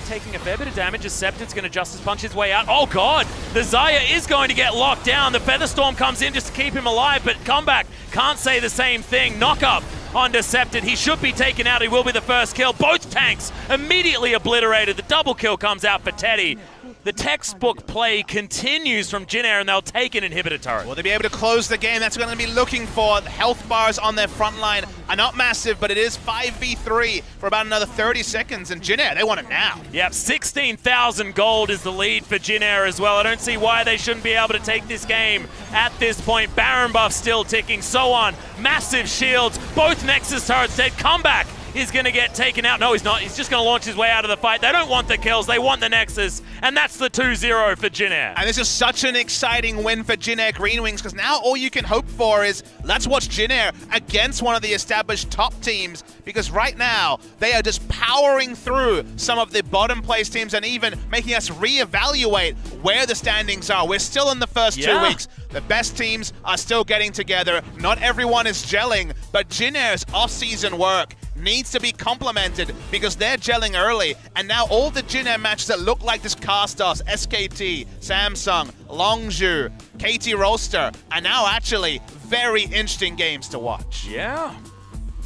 Taking a fair bit of damage as Scepted's going to Justice Punch his way out. Oh god! The Xayah is going to get locked down. The Featherstorm comes in just to keep him alive, but Comeback can't say the same thing. Knock up on Decepted. He should be taken out. He will be the first kill. Both tanks immediately obliterated. The double kill comes out for Teddy. The textbook play continues from Jin Air, and they'll take an inhibitor turret.
Will they be able to close the game? That's what they're going to be looking for. The health bars on their front line are not massive, but it is 5v3 for about another 30 seconds, and Jin Air, they want it now.
Yep, 16,000 gold is the lead for Jin Air as well. I don't see why they shouldn't be able to take this game at this point. Baron buff still ticking, so on. Massive shields, both Nexus turrets dead. Comeback is going to get taken out. No, he's not. He's just going to launch his way out of the fight. They don't want the kills. They want the Nexus. And that's the 2-0 for Jin Air.
And this is such an exciting win for Jin Air Greenwings because now all you can hope for is let's watch Jin Air against one of the established top teams because right now they are just powering through some of the bottom place teams and even making us reevaluate where the standings are. We're still in the first 2 weeks. The best teams are still getting together. Not everyone is gelling, but Jin Air's off-season work needs to be complemented because they're gelling early, and now all the Jin Air matches that look like this Castos, SKT, Samsung, Longzhu, KT Rolster are now actually very interesting games to watch.
Yeah.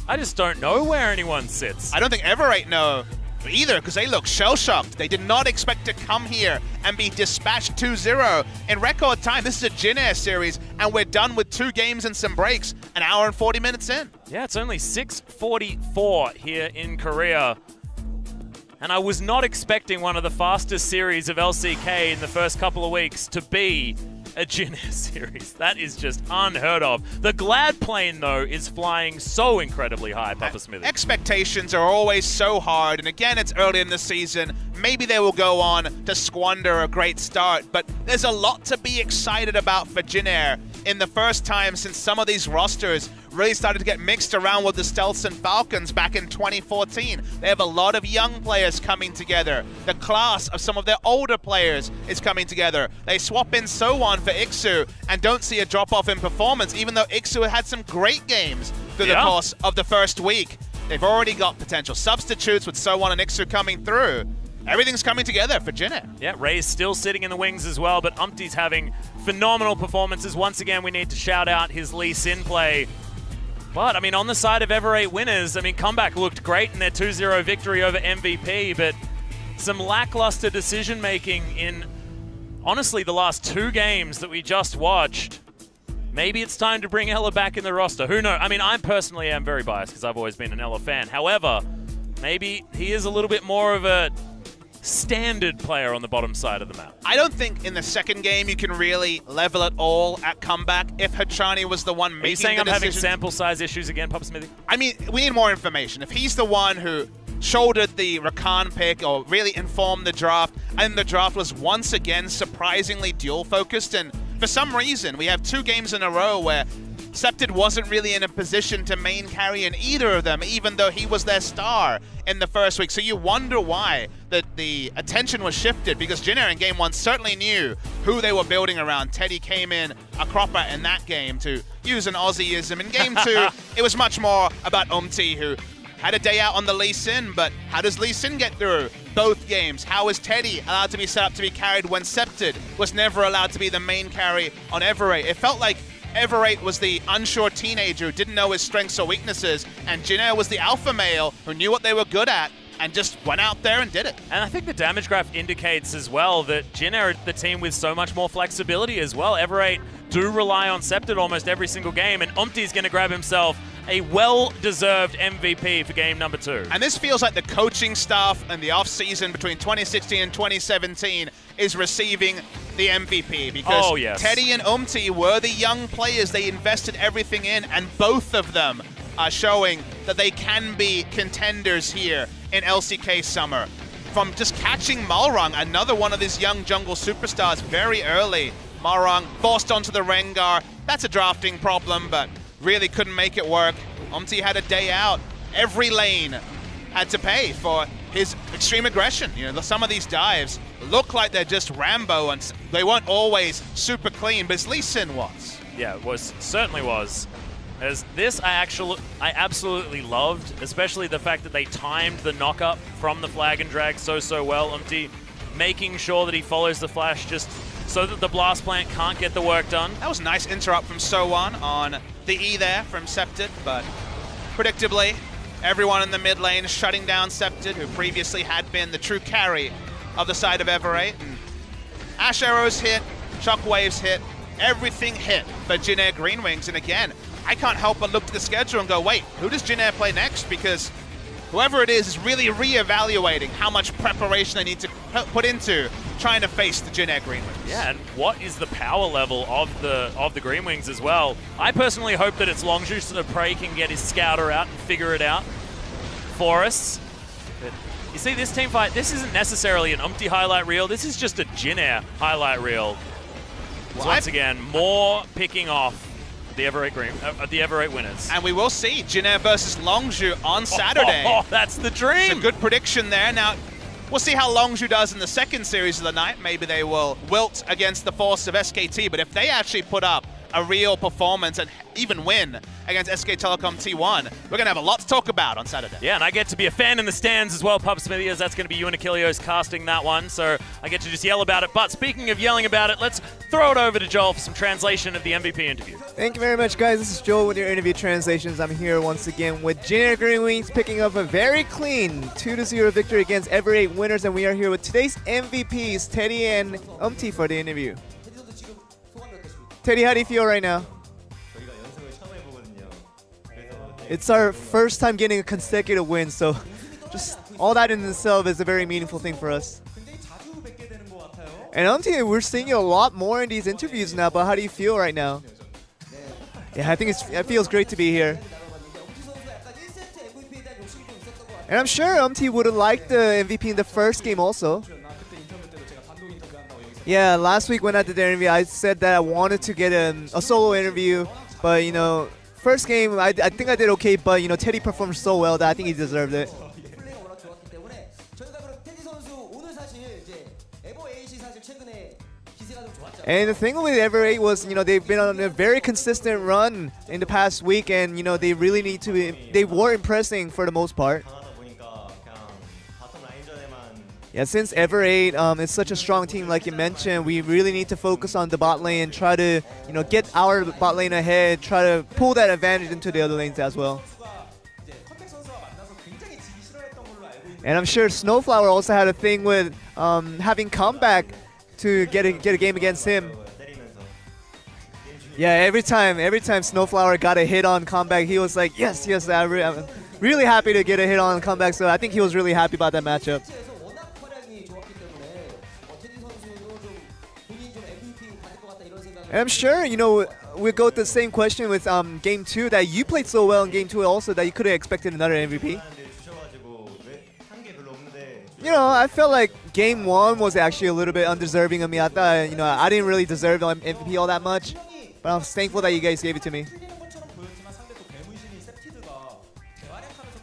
I just don't know where anyone sits.
I don't think Ever8 know either because they look shell-shocked. They did not expect to come here and be dispatched 2-0 in record time. This is a Jin Air series, and we're done with 2 games and some breaks, an hour and 40 minutes in.
Yeah, it's only 6:44 here in Korea. And I was not expecting one of the fastest series of LCK in the first couple of weeks to be a Jin Air series. That is just unheard of. The Glad plane, though, is flying so incredibly high, Papa Smithy.
Expectations are always so hard, and again, it's early in the season. Maybe they will go on to squander a great start, but there's a lot to be excited about for Jin Air in the first time since some of these rosters really started to get mixed around with the Stealths and Falcons back in 2014. They have a lot of young players coming together. The class of some of their older players is coming together. They swap in So-Won for Ixu and don't see a drop-off in performance, even though Ixu had some great games through the course of the first week. They've already got potential substitutes with So-Won and Ixu coming through. Everything's coming together for Jin Air.
Yeah, Ray's still sitting in the wings as well, but Umpty's having phenomenal performances. Once again, we need to shout out his Lee Sin play. But, I mean, on the side of Ever8 winners, I mean, Comeback looked great in their 2-0 victory over MVP, but some lackluster decision-making in honestly, the last 2 games that we just watched, maybe it's time to bring Ella back in the roster. Who knows? I mean, I personally am very biased because I've always been an Ella fan. However, maybe he is a little bit more of a standard player on the bottom side of the map.
I don't think in the second game you can really level it all at comeback if Hachani was the one making the decision.
Are you saying I'm having sample size issues again, Papa Smithy?
I mean, we need more information. If he's the one who shouldered the Rakan pick or really informed the draft, and the draft was once again surprisingly duel-focused, and for some reason we have 2 games in a row where Septid wasn't really in a position to main carry in either of them, even though he was their star in the first week. So you wonder why the attention was shifted, because Jin Air in Game 1 certainly knew who they were building around. Teddy came in a cropper in that game, to use an Aussieism. In Game 2, it was much more about Umti, who had a day out on the Lee Sin, but how does Lee Sin get through both games? How is Teddy allowed to be set up to be carried when Septid was never allowed to be the main carry on Ever8? It felt like Ever8 was the unsure teenager who didn't know his strengths or weaknesses, and Jin Air was the alpha male who knew what they were good at and just went out there and did it.
And I think the damage graph indicates as well that Jin Air are the team with so much more flexibility as well. Ever8 do rely on Septid almost every single game, and Umti's going to grab himself a well-deserved MVP for game number 2.
And this feels like the coaching staff and the off-season between 2016 and 2017 is receiving the MVP, because Teddy and Umti were the young players they invested everything in, and both of them are showing that they can be contenders here in LCK Summer. From just catching Malrang, another one of these young jungle superstars, very early. Malrang forced onto the Rengar. That's a drafting problem, but really couldn't make it work. Umti had a day out. Every lane had to pay for his extreme aggression. You know, some of these dives look like they're just Rambo, and they weren't always super clean, but Lee Sin was.
Yeah, it was, certainly was. As this I absolutely loved, especially the fact that they timed the knock-up from the flag and drag so well. Umti making sure that he follows the flash just so that the blast plant can't get the work done.
That was a nice interrupt from So1 on the E there from Septid, but predictably, everyone in the mid lane shutting down Septid, who previously had been the true carry of the side of Ever8. And Ash Arrows hit, Shockwaves hit, everything hit for Jin Air Greenwings. And again, I can't help but look to the schedule and go, wait, who does Jin Air play next? Because whoever it is really re-evaluating how much preparation they need to put into trying to face the Jin Air Greenwings.
Yeah, and what is the power level of the Greenwings as well? I personally hope that it's Longzhu so that Prey can get his scouter out and figure it out for us. But you see, this team fight, this isn't necessarily an Umti highlight reel. This is just a Jin Air highlight reel. Well, once again, more picking off the Ever8 winners.
And we will see Jin Air versus Longzhu on Saturday.
Oh, that's the dream.
It's a good prediction there. Now, we'll see how Longzhu does in the second series of the night. Maybe they will wilt against the force of SKT, but if they actually put up a real performance and even win against SK Telecom T1, we're going to have a lot to talk about on Saturday.
Yeah, and I get to be a fan in the stands as well, Pub Smithy, as that's going to be you and Achilleos casting that one, so I get to just yell about it. But speaking of yelling about it, let's throw it over to Joel for some translation of the MVP interview.
Thank you very much, guys. This is Joel with your interview translations. I'm here once again with Jin Air Greenwings picking up a very clean 2-0 victory against Ever8 winners, and we are here with today's MVPs, Teddy and Umti, for the interview. Teddy, how do you feel right now? It's our first time getting a consecutive win, so just all that in itself is a very meaningful thing for us. And Umti, we're seeing you a lot more in these interviews now, but how do you feel right now? Yeah, I think it feels great to be here. And I'm sure Umti would have liked the MVP in the first game also. Yeah, last week when I did the interview, I said that I wanted to get a solo interview, but you know, first game I think I did okay, but you know, Teddy performed so well that I think he deserved it. And the thing with Ever8 was, you know, they've been on a very consistent run in the past week, and you know, they really need to be, they were impressing for the most part. Yeah, since Ever8 is such a strong team, like you mentioned, we really need to focus on the bot lane and try to, you know, get our bot lane ahead, try to pull that advantage into the other lanes as well. And I'm sure Snowflower also had a thing with having comeback to get a game against him. Yeah, every time Snowflower got a hit on comeback, he was like, yes, I'm really happy to get a hit on comeback. So I think he was really happy about that matchup. And I'm sure, we'll go with the same question with Game 2, that you played so well in Game 2 also that you could have expected another MVP. I felt like Game 1 was actually a little bit undeserving of me. I thought, I didn't really deserve the MVP all that much. But I was thankful that you guys gave it to me.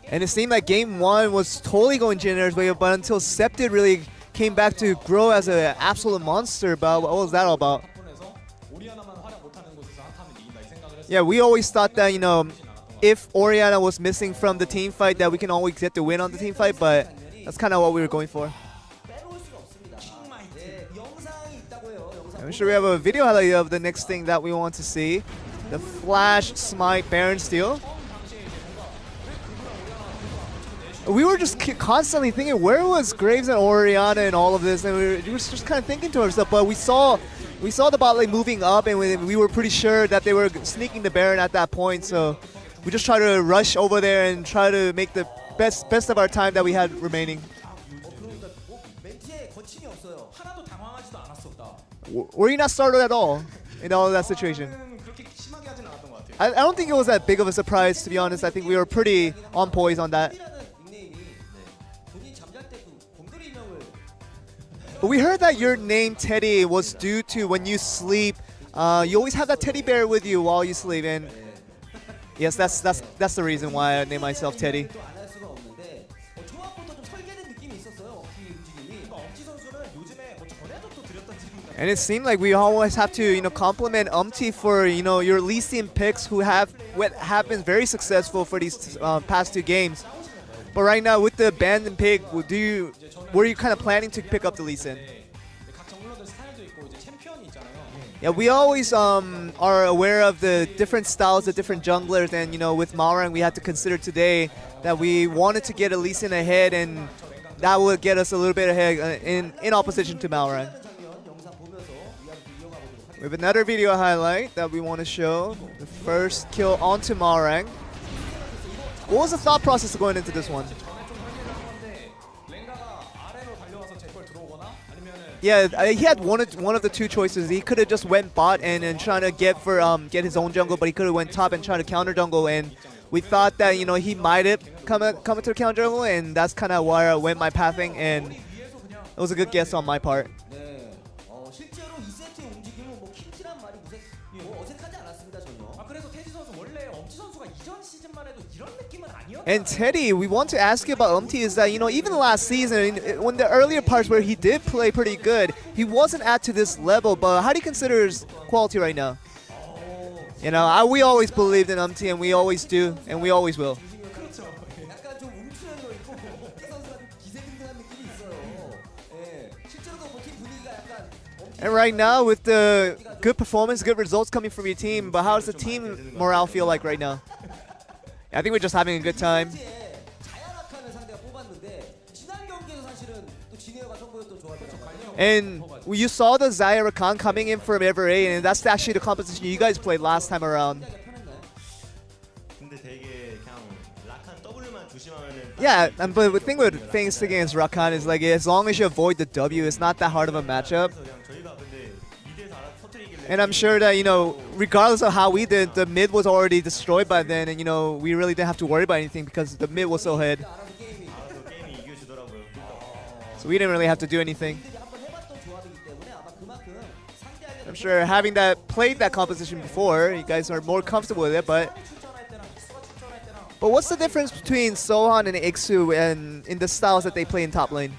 And it seemed like Game 1 was totally going Jinner's way, but until Septid really came back to grow as an absolute monster. But what was that all about? Yeah, we always thought that, if Orianna was missing from the team fight, that we can always get the win on the team fight, but that's kind of what we were going for. I'm sure we have a video highlight of the next thing that we want to see. The Flash Smite Baron Steel. We were just constantly thinking, where was Graves and Orianna and all of this? And we were just kind of thinking to ourselves, but we saw the bot lane moving up, and we were pretty sure that they were sneaking the Baron at that point. So we just tried to rush over there and try to make the best of our time that we had remaining. Were you not startled at all in all of that situation? I don't think it was that big of a surprise, to be honest. I think we were pretty on poise on that. But we heard that your name Teddy was due to when you sleep, you always have that teddy bear with you while you sleep, and yes, that's the reason why I named myself Teddy. And it seemed like we always have to, compliment for, your Elysian picks who have been very successful for these past 2 games. But right now with the abandoned pick, were you kind of planning to pick up the Lee Sin? Yeah, we always are aware of the different styles of different junglers, and with Malrang we had to consider today that we wanted to get a Lee Sin ahead, and that would get us a little bit ahead in opposition to Malrang. We have another video highlight that we want to show. The first kill onto Malrang. What was the thought process going into this one? Yeah, he had one of the 2 choices. He could have just went bot and trying to get his own jungle, but he could have went top and tried to counter jungle. And we thought that he might have come into the counter jungle, and that's kind of where I went my pathing. And it was a good guess on my part. And Teddy, we want to ask you about Umti is that, even last season, when the earlier parts where he did play pretty good, he wasn't at to this level, but how do you consider his quality right now? We always believed in Umti, and we always do, and we always will. And right now, with the good performance, good results coming from your team, but how does the team morale feel like right now? I think we're just having a good time. And you saw the Zyra Khan coming in from Ever8, and that's actually the composition you guys played last time around. Yeah, but the thing with things against Rakan is like, as long as you avoid the W, it's not that hard of a matchup. And I'm sure that, regardless of how we did, the mid was already destroyed by then, and, we really didn't have to worry about anything because the mid was so ahead. So we didn't really have to do anything. I'm sure having played that composition before, you guys are more comfortable with it, but what's the difference between Sohan and Iksu and in the styles that they play in top lane?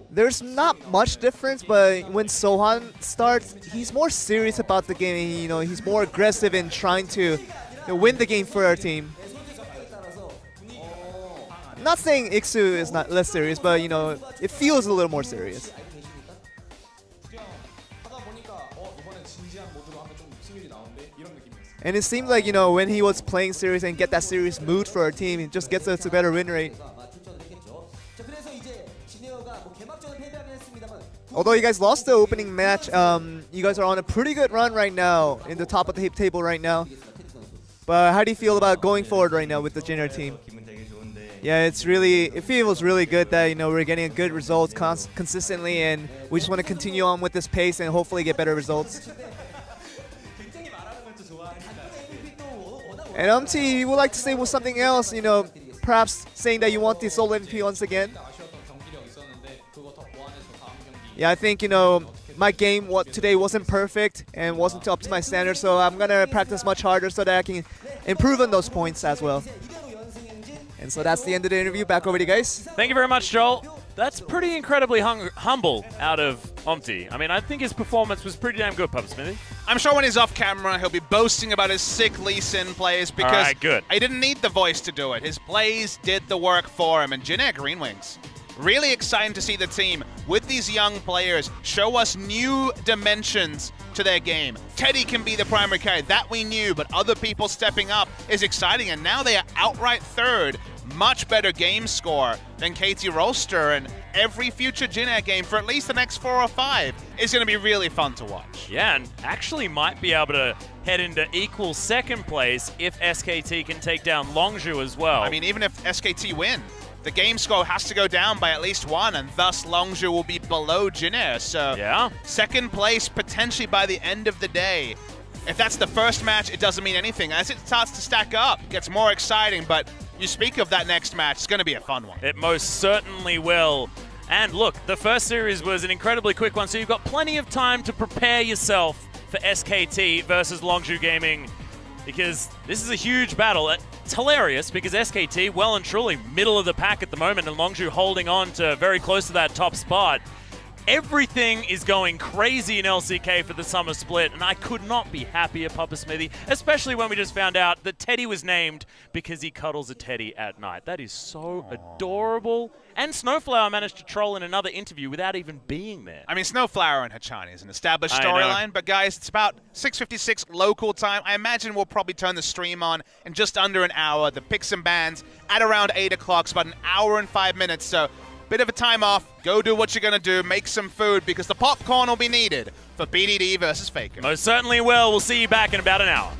There's not much difference, but when Sohan starts, he's more serious about the game. He's more aggressive in trying to win the game for our team. I'm not saying Iksu is not less serious, but it feels a little more serious. And it seemed like when he was playing serious and get that serious mood for our team, it just gets us a better win rate. although you guys lost the opening match, you guys are on a pretty good run right now, in the top of the table right now. But how do you feel about going forward right now with the Junior team? Yeah, it feels really good that we're getting good results consistently, and we just want to continue on with this pace and hopefully get better results. And you would like to say with something else, perhaps saying that you want the solo MVP once again. Yeah, I think my game today wasn't perfect and wasn't up to my standards, so I'm gonna practice much harder so that I can improve on those points as well. And so that's the end of the interview. Back over to you guys.
Thank you very much, Joel. That's pretty incredibly humble out of Omti. I mean, I think his performance was pretty damn good, Papa Smithy.
I'm sure when he's off camera, he'll be boasting about his sick Lee Sin plays because
good.
he didn't need the voice to do it. His plays did the work for him. And Jin-Air Greenwings, really exciting to see the team with these young players show us new dimensions to their game. Teddy can be the primary carry, that we knew, but other people stepping up is exciting, and now they are outright third. Much better game score than Katie Rolster, and every future Jin-Air game for at least the next 4 or 5 is going to be really fun to watch.
Yeah, and actually might be able to head into equal second place if SKT can take down Longzhu as well.
I mean, even if SKT win, the game score has to go down by at least 1, and thus Longzhu will be below Jin-Air. So
yeah,
second place potentially by the end of the day. If that's the first match, it doesn't mean anything. As it starts to stack up, it gets more exciting, but you speak of that next match, it's going to be a fun one.
It most certainly will. And look, the first series was an incredibly quick one, so you've got plenty of time to prepare yourself for SKT versus Longzhu Gaming, because this is a huge battle. It's hilarious because SKT, well and truly middle of the pack at the moment, and Longzhu holding on to very close to that top spot. Everything is going crazy in LCK for the summer split, and I could not be happier, Papa Smithy, especially when we just found out that Teddy was named because he cuddles a teddy at night. That is so adorable. And Snowflower managed to troll in another interview without even being there.
I mean, Snowflower and Hachani is an established storyline, but guys, it's about 6:56 local time. I imagine we'll probably turn the stream on in just under an hour. The picks and bans at around 8 o'clock, it's about an hour and 5 minutes, so bit of a time off. Go do what you're going to do. Make some food because the popcorn will be needed for BDD versus Faker.
Most certainly will. We'll see you back in about an hour.